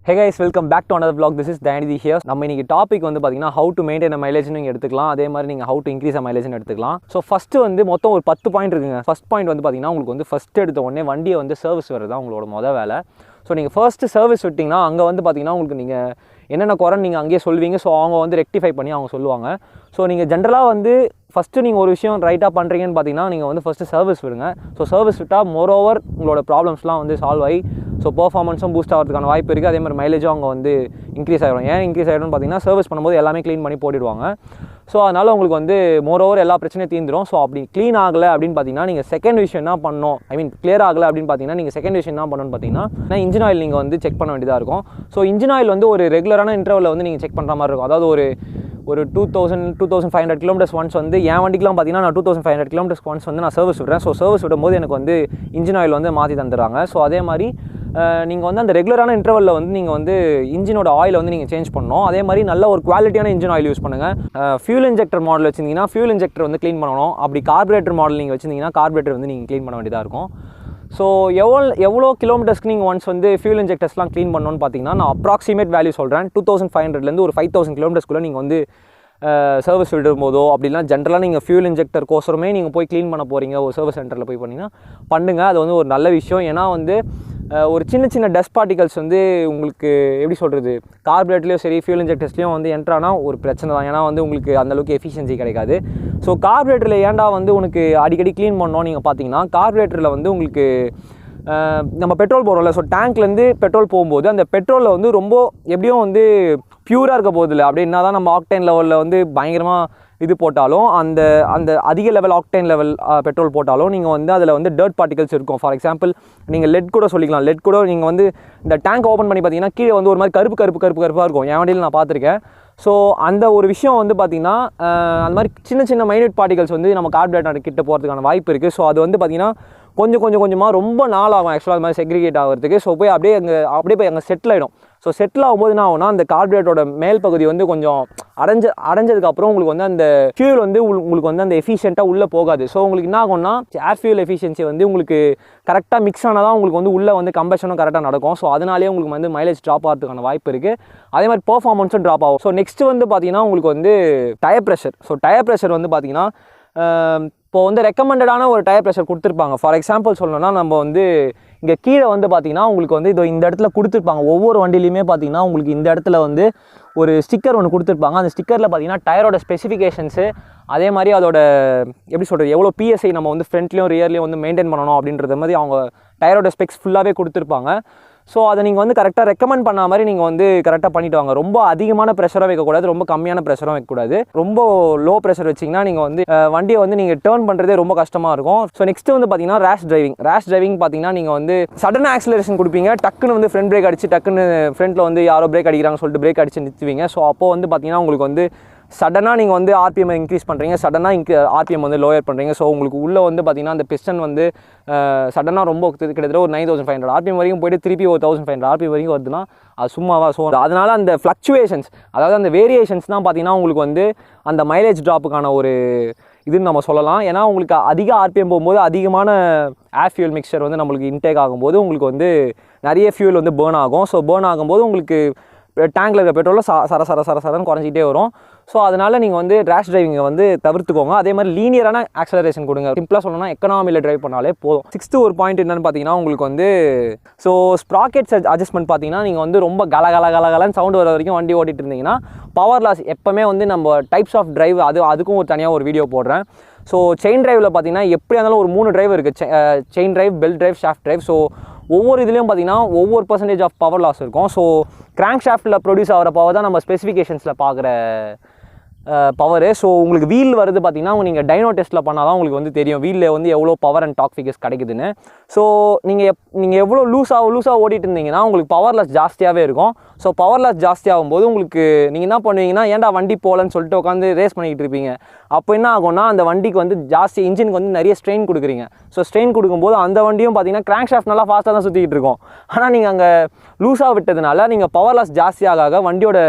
Hey guys, welcome back to another vlog. This is Dayanithi here. நம்ம இன்னைக்கு topic வந்து பாத்தீங்கன்னா how to maintain a mileage நீங்க எடுத்துக்கலாம். அதே மாதிரி நீங்க how to increase a mileage எடுத்துக்கலாம். So first வந்து மொத்தம் ஒரு 10 பாயிண்ட் இருக்குங்க. ஃபர்ஸ்ட் பாயிண்ட் வந்து பாத்தீங்கன்னா உங்களுக்கு வந்து ஃபர்ஸ்ட் எடுத்த உடனே வண்டியை வந்து சர்வீஸ் வரது உங்களோட முதல் வேலை. ஸோ நீங்கள் ஃபர்ஸ்ட் சர்வீஸ் விட்டிங்கன்னா அங்கே வந்து பார்த்தீங்கன்னா உங்களுக்கு நீங்கள் என்னென்ன குறைன்னு நீங்கள் அங்கேயே சொல்லுவீங்க. ஸோ அவங்க வந்து ரெக்டிஃபை பண்ணி அவங்க சொல்லுவாங்க. ஸோ நீங்கள் ஜென்ரலாக வந்து ஃபஸ்ட்டு நீங்கள் ஒரு விஷயம் ரைட்டாக பண்ணுறீங்கன்னு பார்த்தீங்கன்னா நீங்கள் வந்து ஃபஸ்ட்டு சர்வீஸ் விடுங்க. ஸோ சர்வீஸ் விட்டால் மோரோவர் உங்களோட ப்ராப்ளம்ஸ்லாம் வந்து சால்வ் ஆகி ஸோ பர்ஃபார்மன்ஸும் பூஸ்ட் ஆகிறதுக்கான வாய்ப்பு இருக்குது. அதே மாதிரி மைலேஜும் அவங்க வந்து இன்க்ரீஸ் ஆகிடும். ஏன் இன்க்ரீஸ் ஆகிடும்னு பார்த்தீங்கன்னா சர்வீஸ் பண்ணும்போது எல்லாமே க்ளீன் பண்ணி போட்டுடுவாங்க. ஸோ அதனால் உங்களுக்கு வந்து மோரோவர் எல்லா பிரச்சனையும் தீர்ந்துடும். ஸோ அப்படி க்ளீன் ஆகலை அப்படின்னு பார்த்தீங்கன்னா நீங்கள் செகண்ட் விஷயம் என்ன பண்ணணும், கிளியர் ஆகலை அப்படின்னு பார்த்தீங்கன்னா நீங்கள் செகண்ட் விஷயம் என்ன பண்ணணும்னு பார்த்தீங்கன்னா இன்ஜின் ஆயில் நீங்கள் வந்து செக் பண்ண வேண்டியதாக இருக்கும். ஸோ இன்ஜின் ஆயில் வந்து ஒரு ரெகுலரான இன்டர்வலில் வந்து நீங்கள் செக் பண்ணுற மாதிரி இருக்கும். அதாவது ஒரு 2500 கிலோமீட்டர்ஸ் ஒன்ஸ் வந்து என் வண்டிக்கெலாம் பார்த்தீங்கன்னா நான் 2500 கிலோமீட்டர்ஸ் ஒன்ஸ் வந்து நான் சர்வீஸ் விடுறேன். ஸோ சர்வீஸ் விடும்போது எனக்கு வந்து இன்ஜின் ஆயில் வந்து மாற்றி தந்துடுறாங்க. ஸோ அதே மாதிரி நீங்கள் வந்து அந்த ரெகுலரான இன்டர்வலில் வந்து நீங்கள் வந்து இன்ஜினோட ஆயில் வந்து நீங்கள் சேஞ்ச் பண்ணணும். அதே மாதிரி நல்ல ஒரு குவாலிட்டியான இன்ஜின் ஆயில் யூஸ் பண்ணுங்கள். ஃபியூல் இன்ஜெக்டர் மாடல் வச்சிருந்தீங்கன்னா ஃபியூல் இன்ஜெக்டர் வந்து க்ளீன் பண்ணணும். அப்படி கார்பரேட்டர் மாடல் நீங்கள் வச்சிருந்தீங்கன்னா கார்பரேட்டர் வந்து நீங்கள் க்ளீன் பண்ண வேண்டியதாக இருக்கும். ஸோ எவ்வளோ கிலோமீட்டர்ஸ்க்கு நீங்கள் ஒன்ஸ் வந்து ஃபியூல் இன்ஜெக்டர்ஸ்லாம் க்ளீன் பண்ணணும்னு பார்த்தீங்கன்னா நான் அப்ராக்சிமேட் வேல்யூ சொல்கிறேன். 2500 ஒரு 5000 கிலோமீட்டர்ஸ்க்குள்ளே நீங்கள் வந்து சர்வீஸ் விடும்போதோ அப்படின்னா ஜென்ரலாக நீங்கள் ஃபியூல் இன்ஜெக்டர் கோசரமே நீங்கள் போய் க்ளீன் பண்ண போகிறீங்க ஒரு சர்வீஸ் சென்டரில் போய் பண்ணிங்கன்னா பண்ணுங்கள். அது வந்து ஒரு நல்ல விஷயம். ஏன்னா வந்து ஒரு சின்ன டஸ்ட் பார்ட்டிகல்ஸ் வந்து உங்களுக்கு எப்படி சொல்கிறது, கார்பரேட்லேயும் சரி ஃபியூல் இன்ஜெக்டர்ஸ்லேயும் வந்து என்ட்ரானா ஒரு பிரச்சனை தான். ஏன்னா வந்து உங்களுக்கு அந்தளவுக்கு எஃபிஷியன்சி கிடைக்காது. ஸோ கார்பரேட்டரில் ஏன்டா வந்து உனக்கு அடிக்கடி க்ளீன் பண்ணோம் நீங்கள் பார்த்தீங்கன்னா கார்பரேட்டரில் வந்து உங்களுக்கு நம்ம பெட்ரோல் போடுறோம்ல, ஸோ டேங்க்லேருந்து பெட்ரோல் போகும்போது அந்த பெட்ரோலில் வந்து ரொம்ப எப்படியும் வந்து பியூராக இருக்க போதில்லை. அப்படின்னா தான் நம்ம ஆக்டைன் லெவலில் வந்து பயங்கரமாக இது போட்டாலும் அந்த அதிக லெவல் ஆக்டைன் லெவல் பெட்ரோல் போட்டாலும் நீங்கள் வந்து அதில் வந்து டர்ட் பார்ட்டிகல்ஸ் இருக்கும். ஃபார் எக்ஸாம்பிள் நீங்கள் லெட் கூட சொல்லிக்கலாம். லெட் கூட நீங்கள் வந்து இந்த டேங்க் ஓப்பன் பண்ணி பார்த்தீங்கன்னா கீழே வந்து ஒரு மாதிரி கருப்பாக இருக்கும். என் வண்டியில் நான் பார்த்துருக்கேன். ஸோ அந்த ஒரு விஷயம் வந்து பார்த்திங்கன்னா அந்த மாதிரி சின்ன மைன்யூட் பார்ட்டிகல்ஸ் வந்து நம்ம கார்பரேட்டர் கிட்ட போகிறதுக்கான வாய்ப்பு இருக்குது. ஸோ அது வந்து பார்த்திங்கன்னா கொஞ்சமாக ரொம்ப நாள் ஆகும் ஆக்சுவலாக அது மாதிரி செக்ரிகேட் ஆகிறதுக்கு. ஸோ போய் அப்படியே போய் அங்கே செட்டில் ஆகிடும். ஸோ செட்டில் ஆகும்போது என்ன ஆகும்னா அந்த கார்பரேட்டரோட மேல் பகுதி வந்து கொஞ்சம் அடைஞ்சதுக்கப்புறம் உங்களுக்கு வந்து அந்த ஃபியூல் வந்து உங்களுக்கு வந்து அந்த எஃபிஷியண்ட்டாக உள்ளே போகாது. ஸோ உங்களுக்கு என்ன ஆகும்னா ஏர் ஃபியூல் எஃபிஷியன்சி வந்து உங்களுக்கு கரெக்டாக மிக்ஸ் ஆனால் தான் உங்களுக்கு வந்து உள்ளே வந்து கம்பஷனும் கரெக்டாக நடக்கும். ஸோ அதனாலே உங்களுக்கு வந்து மைலேஜ் ட்ராப் ஆகிறதுக்கான வாய்ப்பு இருக்குது. அதே மாதிரி பெர்ஃபார்மன்ஸும் ட்ராப் ஆகும். ஸோ நெக்ஸ்ட்டு வந்து பார்த்தீங்கன்னா உங்களுக்கு வந்து tyre pressure. So tyre pressure வந்து பார்த்தீங்கன்னா இப்போ வந்து ரெக்கமெண்டடான ஒரு டயர் ப்ரெஷர் கொடுத்துருப்பாங்க. ஃபார் எக்ஸாம்பிள் சொல்லணும்னா நம்ம வந்து இங்கே கீழே வந்து பார்த்தீங்கன்னா உங்களுக்கு வந்து இந்த இடத்துல கொடுத்துருப்பாங்க. ஒவ்வொரு வண்டியிலையுமே பார்த்தீங்கன்னா உங்களுக்கு இந்த இடத்துல வந்து ஒரு ஸ்டிக்கர் ஒன்று கொடுத்துருப்பாங்க. அந்த ஸ்டிக்கரில் பார்த்தீங்கன்னா டயரோட ஸ்பெசிஃபிகேஷன்ஸு அதே மாதிரி அதோட எப்படி சொல்கிறது எவ்வளோ பிஎஸ்ஐ நம்ம வந்து ஃப்ரண்ட்லேயும் ரியர்லேயும் வந்து மெயின்டைன் பண்ணணும் அப்படின்றது மாதிரி அவங்க டயரோட ஸ்பெக்ஸ் ஃபுல்லாகவே கொடுத்துருப்பாங்க. ஸோ அதை நீங்கள் வந்து கரெக்டாக ரெக்கமெண்ட் பண்ண மாதிரி நீங்கள் வந்து கரெக்டாக பண்ணிவிட்டு வாங்க. ரொம்ப அதிகமான ப்ரெஷராக வைக்கக்கூடாது, ரொம்ப கம்மியான ப்ரெஷராக வைக்கக்கூடாது. ரொம்ப லோ ப்ரெஷர் வச்சிங்கன்னா நீங்கள் வந்து வண்டியை வந்து நீங்கள் டேர்ன் பண்ணுறதே ரொம்ப கஷ்டமாக இருக்கும். ஸோ நெக்ஸ்ட்டு வந்து பார்த்தீங்கன்னா ரேஷ் டிரைவிங் பார்த்தீங்கன்னா நீங்கள் வந்து சடன் ஆக்சிலரேஷன் கொடுப்பீங்க. டக்குன்னு வந்து ஃப்ரண்ட் பிரேக் அடிச்சு டக்குன்னு ஃப்ரண்ட்டில் வந்து யாரோ பிரேக் அடிக்கிறாங்கன்னு சொல்லிட்டு பிரேக் அடிச்சு நிறுத்துவீங்க. ஸோ அப்போது வந்து பார்த்தீங்கன்னா உங்களுக்கு வந்து சடனாக நீங்கள் வந்து ஆர்பிஎம் இன்க்ரீஸ் பண்ணுறீங்க, சடனாக ஆர்பிஎம் வந்து லோயர் பண்ணுறீங்க. ஸோ உங்களுக்கு உள்ளே வந்து பார்த்திங்கன்னா அந்த பிஸ்டன் வந்து சடனாக ரொம்ப கிட்டத்தட்ட ஒரு 9500 ஆர்பிஎம் வரைக்கும் போய்ட்டு திருப்பி ஒரு 1500 ஆர்பிஎம் வரைக்கும் வருதுன்னா அது சும்மாவா? ஸோ அதனால் அந்த ஃப்ளக்சுவேஷன்ஸ் அதாவது அந்த வேரியேஷன்ஸ் தான் பார்த்திங்கன்னா உங்களுக்கு வந்து அந்த மைலேஜ் ட்ராப்புக்கான ஒரு இதுன்னு நம்ம சொல்லலாம். ஏன்னா உங்களுக்கு அதிக ஆர்பிஎம் போகும்போது அதிகமான ஏர் ஃபியூல் மிக்சர் வந்து நம்மளுக்கு இன்டேக் ஆகும்போது உங்களுக்கு வந்து நிறைய ஃபியூல் வந்து பேர்ன் ஆகும். ஸோ பேர்ன் ஆகும்போது உங்களுக்கு டேங்கில் இருக்கிற பெட்ரோலில் சரன்னு குறைஞ்சிட்டே வரும். ஸோ அதனால் நீங்கள் வந்து ரேஷ் டிரைவிங்கை வந்து தவிர்த்துக்கோங்க. அதே மாதிரி லீனியரான ஆக்சலரேஷன் கொடுங்க. சிம்பிளாக சொல்லணும்னா எக்கனாமியில் ட்ரைவ் பண்ணாலே போதும். 6th ஒரு பாயிண்ட் என்னென்னு பார்த்தீங்கன்னா உங்களுக்கு வந்து ஸோ ஸ்ப்ராக்கெட்ஸ் அட்ஜஸ்ட்மெண்ட் பார்த்தீங்கன்னா நீங்கள் வந்து ரொம்ப கலன்னு சவுண்டு வர வரைக்கும் வண்டி ஓட்டிகிட்டு இருந்தீங்கன்னா பவர் லாஸ் எப்போவுமே வந்து நம்ம டைப்ஸ் ஆஃப் டிரைவ் அதுக்கும் ஒரு தனியாக ஒரு வீடியோ போடுறேன். ஸோ செயின் டிரைவில் பார்த்தீங்கன்னா எப்படி இருந்தாலும் ஒரு 3 டிரைவ் இருக்குது. Chain drive, belt drive, shaft drive. So ஒவ்வொரு இதுலேயும் பார்த்தீங்கன்னா ஒவ்வொரு பர்சன்டேஜ் ஆஃப் பவர் லாஸ் இருக்கும். ஸோ கிராங்க் ஷாஃப்ட்டில் ப்ரொடியூஸ் ஆகிற பவர் தான் நம்ம ஸ்பெசிஃபிகேஷன்ஸில் பார்க்குற பவரு. ஸோ உங்களுக்கு வீல் வருது பார்த்தீங்கன்னா நீங்கள் டைனோ டெஸ்ட்டில் பண்ணால் தான் உங்களுக்கு வந்து தெரியும் வீலில் வந்து எவ்வளோ பவர் அண்ட் டார்க் ஃபிகர்ஸ் கிடைக்குதுன்னு. ஸோ நீங்கள் எவ்வளோ லூஸாக ஓடிட்டு இருந்தீங்கன்னா உங்களுக்கு பவர்லெஸ் ஜாஸ்தியாகவே இருக்கும். ஸோ பவர்லெஸ் ஜாஸ்தியாகும் போது உங்களுக்கு நீங்கள் என்ன பண்ணுவீங்கன்னா ஏன்டா வண்டி போகலன்னு சொல்லிட்டு உட்காந்து ரேஸ் பண்ணிக்கிட்டு இருப்பீங்க. அப்போ என்ன ஆகும்னா அந்த வண்டிக்கு வந்து ஜாஸ்தி இன்ஜினுக்கு வந்து நிறைய ஸ்ட்ரெயின் கொடுக்குறீங்க. ஸோ ஸ்ட்ரெயின் கொடுக்கும்போது அந்த வண்டியும் பார்த்தீங்கன்னா கிராங்க் ஷாஃப்ட் நல்லா ஃபாஸ்ட்டாக தான் சுற்றிக்கிட்டு இருக்கும். ஆனால் நீங்கள் அங்கே லூஸாக விட்டதுனால நீங்கள் பவர்லெஸ் ஜாஸ்தியாக வண்டியோட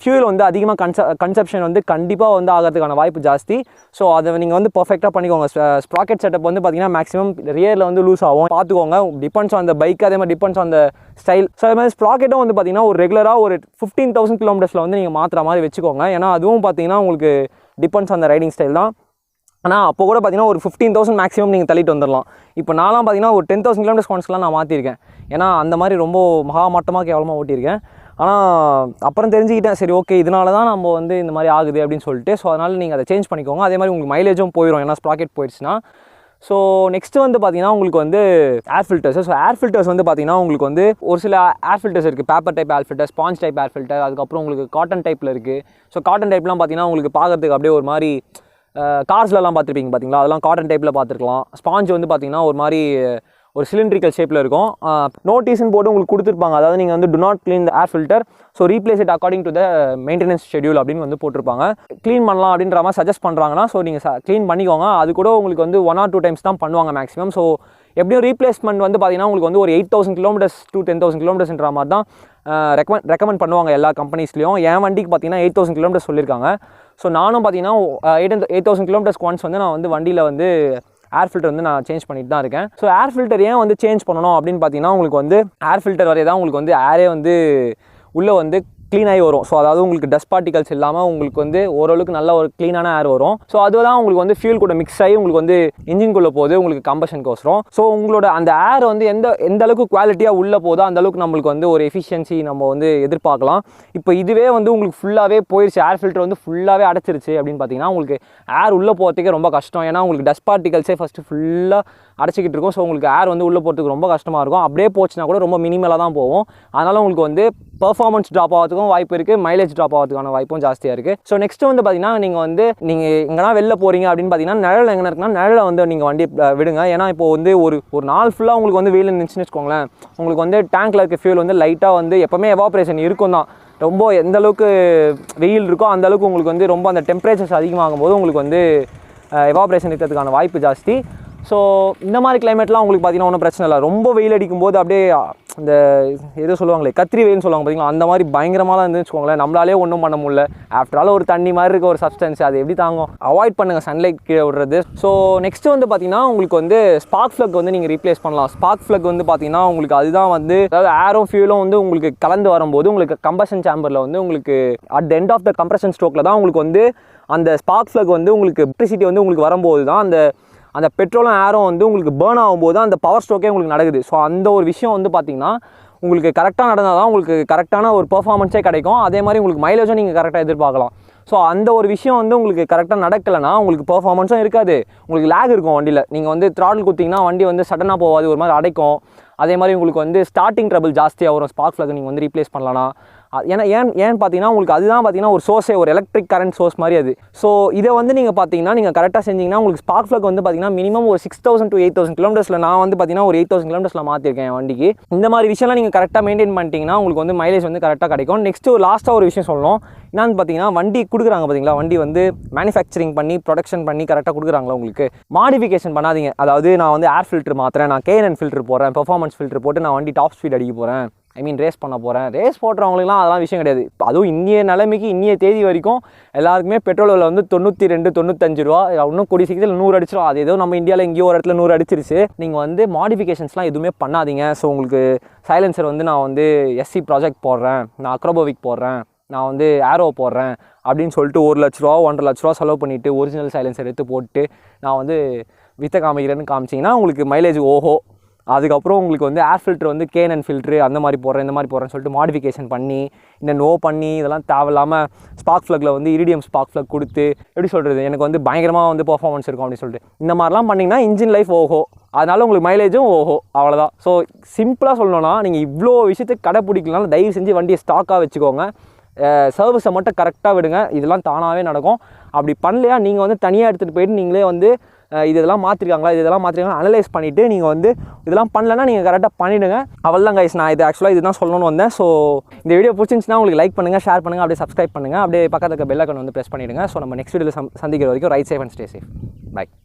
ஃபியூல் வந்து அதிகமாக கன்சப்ஷன் வந்து கண்டிப்பாக வந்து ஆகிறதுக்கான வாய்ப்பு ஜாஸ்தி. ஸோ அதை நீங்கள் வந்து பர்ஃபெக்டாக பண்ணிக்கோங்க. ஸ்ப்ராக்கெட் செட்டப் வந்து பார்த்தீங்கன்னா மேக்ஸிமம் ரியரில் வந்து லூஸ் ஆகும், பார்த்துக்கோங்க. டிபெண்ட்ஸ் ஆன் த பைக், அதே மாதிரி depends on the style. So அது மாதிரி ஸ்ப்ராக்கெட்டும் வந்து பார்த்தீங்கன்னா ஒரு ரெகுலராக ஒரு 15,000 கிலோமீட்டர்ஸில் வந்து நீங்கள் மாற்றுற மாதிரி வச்சுக்கோங்க. ஏன்னா அதுவும் பார்த்தீங்கன்னா உங்களுக்கு depends on the riding style தான். ஆனால் அப்போ கூட பார்த்தீங்கன்னா ஒரு 15,000 மேக்ஸிமம் நீங்கள் தள்ளிட்டு வந்துடலாம். இப்போ நான்லாம் பார்த்தீங்கன்னா ஒரு 10,000 கிலோமீட்டர்ஸ் கான்ஸ்லாம் நான் மாற்றிருக்கேன். ஏன்னா அந்த மாதிரி ரொம்ப மட்டமாக கேவலமாக ஓட்டியிருக்கேன். ஆனால் அப்புறம் தெரிஞ்சுக்கிட்டேன், சரி ஓகே இதனால தான் நம்ம வந்து இந்த மாதிரி ஆகுது அப்படின்னு சொல்லிட்டு. ஸோ அதனால் நீங்கள் அதை சேஞ்ச் பண்ணிக்கோங்க. அதே மாதிரி உங்களுக்கு மைலேஜும் போயிடும் ஏன்னா ஸ்ப்ராக்கெட் போயிடுச்சுன்னா. ஸோ நெக்ஸ்ட்டு வந்து பார்த்தீங்கன்னா உங்களுக்கு வந்து ஏர் ஃபில்டர்ஸ். ஸோ ஏர் ஃபில்டர்ஸ் வந்து பார்த்தீங்கன்னா உங்களுக்கு வந்து ஒரு சில ஏர் ஃபில்டர்ஸ் இருக்குது. Paper type air filter, sponge type air filter, அதுக்கப்புறம் உங்களுக்கு காட்டன் டைப்பில் இருக்குது. ஸோ காட்டன் டைப்லாம் பார்த்தீங்கன்னா உங்களுக்கு பார்க்குறதுக்கு அப்படியே ஒரு மாதிரி கார்ஸ்லலாம் பார்த்துருப்பீங்க பார்த்தீங்களா, அதெல்லாம் காட்டன் டைப்பில் பார்த்துருக்கலாம். ஸ்பாஞ்ச் வந்து பார்த்தீங்கன்னா ஒரு மாதிரி ஒரு சிலிண்ட்ரிக்கல் ஷேப்பில் இருக்கும். நோட்டீஸ்ன்னு போட்டு உங்களுக்கு கொடுத்துருப்பாங்க. அதாவது நீங்கள் வந்து to not clean the air filter, so replace it according to the maintenance schedule அப்படின்னு வந்து போட்டிருப்பாங்க. க்ளீன் பண்ணலாம் அப்படின்ற மாதிரி சஜஸ்ட் பண்ணுறாங்கன்னா ஸோ நீங்கள் க்ளீன் பண்ணிக்கோங்க. அது கூட உங்களுக்கு வந்து 1 or 2 times தான் பண்ணுவாங்க மேக்ஸிமம். ஸோ எப்படியும் ரீப்ளேஸ்மெண்ட் வந்து பார்த்தீங்கன்னா உங்களுக்கு வந்து ஒரு 8,000 கிலோமீட்டர்ஸ் to 10,000 கிலோமீட்டர்ஸ்ன்ற மாதிரி தான் ரெக்கமெண்ட் பண்ணுவாங்க எல்லா கம்பெனிஸ்லையும். என் வண்டிக்கு பார்த்தீங்கன்னா 8,000 கிலோமீட்டர்ஸ் சொல்லியிருக்காங்க. ஸோ நானும் பார்த்தீங்கன்னா 8,000 கிலோமீட்டர்ஸ்க்கு ஒன்ஸ் வந்து நான் வந்து வண்டியில் வந்து ஏர் ஃபில்டர் வந்து நான் சேஞ்ச் பண்ணிட்டு தான் இருக்கேன். ஸோ ஏர் ஃபில்டர் ஏன் வந்து சேஞ்ச் பண்ணணும் அப்படின்னு பார்த்தீங்கன்னா உங்களுக்கு வந்து ஏர் ஃபில்டர் வரையே தான் உங்களுக்கு வந்து ஏரே வந்து உள்ளே வந்து க்ளீன் ஆகி வரும். ஸோ அதாவது உங்களுக்கு டஸ்ட் பார்ட்டிகல்ஸ் இல்லாமல் உங்களுக்கு வந்து ஓரளவுக்கு நல்ல ஒரு க்ளீனான ஏர் வரும். ஸோ அதுதான் உங்களுக்கு வந்து ஃபியூல் கூட மிக்ஸ் ஆகி உங்களுக்கு வந்து இன்ஜின்குள்ளே போகுது உங்களுக்கு கம்பஷனுக்கு வசரம். ஸோ உங்களோட அந்த ஏர் வந்து எந்த அளவுக்கு குவாலிட்டியாக உள்ளே போதோ அந்த அளவுக்கு நம்மளுக்கு வந்து ஒரு எஃபிஷியன்சி நம்ம வந்து எதிர்பார்க்கலாம். இப்போ இதுவே வந்து உங்களுக்கு ஃபுல்லாகவே போயிடுச்சு, ஏர் ஃபில்டர் வந்து ஃபுல்லாகவே அடைச்சிருச்சு அப்படின்னு பார்த்தீங்கன்னா உங்களுக்கு ஏர் உள்ளே போகிறதுக்கே ரொம்ப கஷ்டம். ஏன்னா உங்களுக்கு டஸ்ட் பார்ட்டிகல்ஸே ஃபஸ்ட்டு ஃபுல்லாக அடைச்சிக்கிட்டு இருக்கும். ஸோ உங்களுக்கு ஏர் வந்து உள்ளே போகிறதுக்கு ரொம்ப கஷ்டமாக இருக்கும். அப்படியே போச்சுன்னா கூட ரொம்ப மினிமலாக தான் போகும். அதனால் உங்களுக்கு வந்து பெர்ஃபார்மன்ஸ் ட்ராப் ஆகிறதுக்கும் வாய்ப்பு இருக்குது, மைலேஜ் ட்ராப் ஆகிறதுக்கான வாய்ப்பும் ஜாஸ்தியாக இருக்குது. ஸோ நெக்ஸ்ட் வந்து பார்த்தீங்கன்னா நீங்கள் எங்கன்னா வெளில போகிறீங்க அப்படின்னு பார்த்தீங்கன்னா நிழல் எங்கே இருக்குன்னா நிழலை வந்து நீங்கள் வண்டி விடுங்க. ஏன்னா இப்போ வந்து ஒரு நாள் ஃபுல்லாக உங்களுக்கு வந்து வெயில் நினச்சின்னு வச்சுக்கோங்களேன், உங்களுக்கு வந்து டேங்க்கில் இருக்க ஃபியூல் வந்து லைட்டாக வந்து எப்போவுமே எவாப்ரேஷன் இருக்கும் தான். ரொம்ப எந்த அளவுக்கு வெயில் இருக்கோ அந்த அளவுக்கு உங்களுக்கு வந்து ரொம்ப அந்த டெம்பரேச்சர்ஸ் அதிகமாகும் போது உங்களுக்கு வந்து எவாப்ரேஷன் இருக்கிறதுக்கான வாய்ப்பு ஜாஸ்தி. ஸோ இந்த மாதிரி கிளைமேட்லாம் உங்களுக்கு பார்த்தீங்கன்னா ஒன்றும் பிரச்சனை இல்லை. ரொம்ப வெயில் அடிக்கும் போது அப்படியே இந்த ஏதோ சொல்லுவாங்களே கத்திரி வெயில்னு சொல்லுவாங்க பார்த்தீங்களா, அந்த மாதிரி பயங்கரமாக இருந்துன்னு வச்சுக்கோங்களேன், நம்மளாலே ஒன்றும் பண்ண முடியல. ஆஃப்டர் ஆல் ஒரு தண்ணி மாதிரி இருக்க ஒரு சப்ஸ்டன்ஸ், அது எப்படி தாங்கும்? அவாய்ட் பண்ணுங்கள் சன்லைட் கீழே விடுறது. ஸோ நெக்ஸ்ட்டு வந்து பார்த்தீங்கன்னா உங்களுக்கு வந்து ஸ்பார்க் ஃப்ளக் வந்து நீங்கள் ரீப்ளேஸ் பண்ணலாம். ஸ்பார்க் ஃப்ளக் வந்து பார்த்தீங்கன்னா உங்களுக்கு அதுதான் வந்து அதாவது ஏரும் ஃபியூலும் வந்து உங்களுக்கு கலந்து வரும்போது உங்களுக்கு கம்பஷன் சேம்பரில் வந்து உங்களுக்கு at the end of the compression ஸ்ட்ரோக்கில் தான் உங்களுக்கு வந்து அந்த ஸ்பார்க் ஃப்ளக் வந்து உங்களுக்கு எலக்ட்ரிசிட்டி வந்து உங்களுக்கு வரும்போது தான் அந்த பெட்ரோலும் ஏரும் வந்து உங்களுக்கு பேர்ன் ஆகும்போது அந்த பவர் ஸ்ட்ரோக்கே உங்களுக்கு நடக்குது. ஸோ அந்த ஒரு விஷயம் வந்து பார்த்திங்கன்னா உங்களுக்கு கரெக்டாக நடந்தால் தான் உங்களுக்கு கரெக்டான ஒரு பெர்ஃபார்மன்ஸே கிடைக்கும். அதே மாதிரி உங்களுக்கு மைலேஜும் நீங்கள் கரெக்டாக எதிர்பார்க்கலாம். ஸோ அந்த ஒரு விஷயம் வந்து உங்களுக்கு கரெக்டாக நடக்கலைன்னா உங்களுக்கு பெர்ஃபார்மன்ஸும் இருக்காது, உங்களுக்கு லேக் இருக்கும் வண்டியில். நீங்கள் வந்து த்ராட்டில் குத்திங்கன்னா வண்டி வந்து சடனாக போகாது, ஒரு மாதிரி அடைக்கும். அதே மாதிரி உங்களுக்கு வந்து ஸ்டார்டிங் ட்ரபிள் ஜாஸ்தியாக வரும் ஸ்பார்க் ஃப்ளக் நீங்கள் வந்து ரீப்ளேஸ் பண்ணலாம். ஏன்னா ஏன் பார்த்தீங்கன்னா உங்களுக்கு அதுதான் பார்த்தீங்கன்னா ஒரு சோர்ஸே, ஒரு எலக்ட்ரிக் கரண்ட் சோர்ஸ் மாதிரி அது. ஸோ இதை வந்து நீங்கள் பார்த்தீங்கன்னா நீங்கள் கரெக்டாக செஞ்சிங்கன்னா உங்களுக்கு ஸ்பார்க் ஃப்ளக் வந்து பார்த்தீங்கன்னா மினிமம் ஒரு 6,000 to 8,000 கிலோமீட்டர்ஸில் நான் வந்து பார்த்தீங்கன்னா ஒரு 8,000 கிலோமீட்டர்ஸில் மாற்றிருக்கேன் என் வண்டிக்கு. இந்த மாதிரி விஷயம்லாம் நீங்கள் கரெக்டாக மெயின்டைன் பண்ணிட்டீங்கன்னா உங்களுக்கு வந்து மைலேஜ் வந்து கரெக்டாக கிடைக்கும். நெக்ஸ்ட்டு லாஸ்ட்டாக ஒரு விஷயம் சொல்லணும், என்னன்னு பார்த்தீங்கன்னா வண்டி கொடுக்குறாங்க பார்த்தீங்களா, வண்டி வந்து மேனுஃபேக்சரிங் பண்ணி ப்ரொடக்ஷன் பண்ணி கரெக்டாக கொடுக்குறாங்களா உங்களுக்கு, மாடிஃபிகேஷன் பண்ணாதீங்க. அதாவது நான் வந்து ஏர் ஃபில்டர் மாற்றுறேன், நான் கேஎன் ஃபில்டர் போடுறேன், பெர்ஃபார்மன்ஸ் ஃபில்டர் போட்டு நான் வண்டி டாப் ஸ்பீட் அடிக்க போகிறேன், ரேஸ் பண்ண போகிறேன். ரேஸ் போடுறவங்களுக்குலாம் அதெல்லாம் விஷயம் கிடையாது. அதுவும் இந்திய நிலைமைக்கு இன்னிய தேதி வரைக்கும் எல்லாருக்குமே பெட்ரோல் விலை வந்து 92 95 ரூபா, இன்னும் கூடிய சீக்கிரத்தில் 100 அடிச்சிடும். அது ஏதோ நம்ம இந்தியாவில் எங்கேயோ ஒரு இடத்துல 100 அடிச்சிருச்சு. நீங்கள் வந்து மாடிஃபிகேஷன்ஸ்லாம் எதுவுமே பண்ணாதீங்க. ஸோ உங்களுக்கு சைலன்சர் வந்து நான் வந்து எஸ்சி ப்ராஜெக்ட் போடுறேன், நான் அக்ரோபோவிக் போடுறேன், நான் வந்து ஏரோ போடுறேன் அப்படின்னு சொல்லிட்டு 1 லட்ச ரூபா 1.5 லட்ச ரூபா செலவு பண்ணிவிட்டு ஒரிஜினல் சைலன்சர் எடுத்து போட்டு நான் வந்து வித்த காமிக்கிறேன்னு காமிச்சிங்கன்னா உங்களுக்கு மைலேஜ் ஓஹோ. அதுக்கப்புறம் உங்களுக்கு வந்து ஏர் ஃபில்டர் வந்து கேஎன் ஃபில்ட்ரு அந்த மாதிரி போடுறேன், இந்த மாதிரி போடுறேன்னு சொல்லிட்டு மாடிஃபிகேஷன் பண்ணி நோ பண்ணி இதெல்லாம் தேவையில்லாமல் ஸ்பார்க் ஃப்ளக்கில் வந்து இரிடியம் ஸ்பார்க் ஃப்ளக் கொடுத்து எப்படி சொல்கிறது எனக்கு வந்து பயங்கரமாக வந்து பர்ஃபார்மன்ஸ் இருக்கும் அப்படின்னு சொல்லிட்டு இந்த மாதிரிலாம் பண்ணிங்கன்னா இன்ஜின் லைஃப் ஓஹோ, அதனால் உங்களுக்கு மைலேஜும் ஓஹோ, அவ்வளோதான். ஸோ சிம்பிளாக சொல்லணும்னா நீங்கள் இவ்வளோ விஷயத்தை கடைப்பிடிக்கலனாலும் தயவு செஞ்சு வண்டியை ஸ்டாக்காக வச்சுக்கோங்க. சர்வீஸை மட்டும் கரெக்டாக விடுங்க, இதெல்லாம் தானாகவே நடக்கும். அப்படி பண்ணலையா நீங்கள் வந்து தனியாக எடுத்துகிட்டு போயிட்டு நீங்களே வந்து இதெல்லாம் மாற்றிருக்காங்களா இதெல்லாம் மாற்றிருக்காங்களா அனலைஸ் பண்ணிவிட்டு நீங்கள் வந்து இதெல்லாம் பண்ணலன்னா நீங்கள் கரெக்டாக பண்ணிவிடுங்க. அவ்வளோதான் கைஸ், நான் இது ஆக்சுவலாக இதுதான் சொல்லணும்னு வந்தேன். ஸோ இந்த வீடியோ பிடிச்சிருந்துச்சுன்னா உங்களுக்கு லைக் பண்ணுங்கள், ஷேர் பண்ணுங்கள், அப்படியே சப்ஸ்கிரைப் பண்ணுங்கள், அப்படியே பக்கத்துக்கு பெல் ஐக்கான் வந்து ப்ரெஸ் பண்ணிவிடுங்க. ஸோ நம்ம நெக்ஸ்ட் வீடியோவில் சந்திக்கிற வரைக்கும் ride safe and stay safe. By.